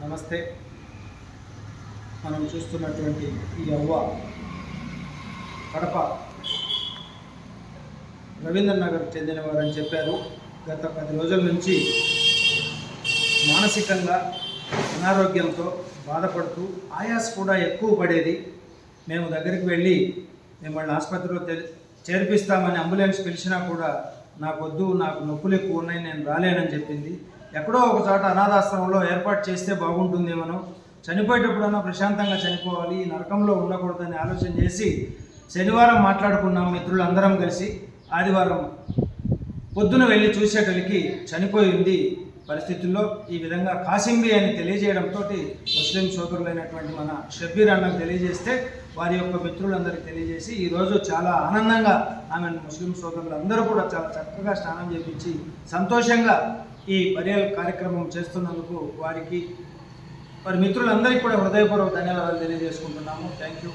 నమస్తే. మనం చూస్తున్నటువంటి ఈ అవ్వ కడప రవీంద్రనగర్ చెందినవారని చెప్పారు. గత 10 రోజుల నుంచి మానసికంగా అనారోగ్యంతో బాధపడుతూ ఆయాస కూడా ఎక్కువ పడేది. మేము దగ్గరికి వెళ్ళి మిమ్మల్ని ఆసుపత్రిలో చేర్పిస్తామని అంబులెన్స్ పిలిచినా కూడా నాకు నొప్పులు ఎక్కువ ఉన్నాయి, నేను రాలేనని చెప్పింది. ఎక్కడో ఒక చోట అనాథాశ్రమంలో ఏర్పాటు చేస్తే బాగుంటుందేమో, చనిపోయేటప్పుడన్నా ప్రశాంతంగా చనిపోవాలి, ఈ నరకంలో ఉండకూడదని ఆలోచన చేసి శనివారం మాట్లాడుకున్నాం మిత్రులందరం కలిసి. ఆదివారం పొద్దున వెళ్ళి చూసేటలికి చనిపోయింది. పరిస్థితుల్లో ఈ విధంగా కాసింబి అని తెలియజేయడంతో ముస్లిం సోదరులైనటువంటి మన షబ్బీర్ అన్నకు తెలియజేస్తే వారి యొక్క మిత్రులందరికీ తెలియజేసి ఈరోజు చాలా ఆనందంగా ఆమెను ముస్లిం సోదరులందరూ కూడా చాలా చక్కగా స్నానం చేయించి సంతోషంగా ఈ బరియల్ కార్యక్రమం చేస్తున్నందుకు వారికి వారి మిత్రులందరికీ కూడా హృదయపూర్వక ధన్యవాదాలు తెలియజేసుకుంటున్నాము. Thank you.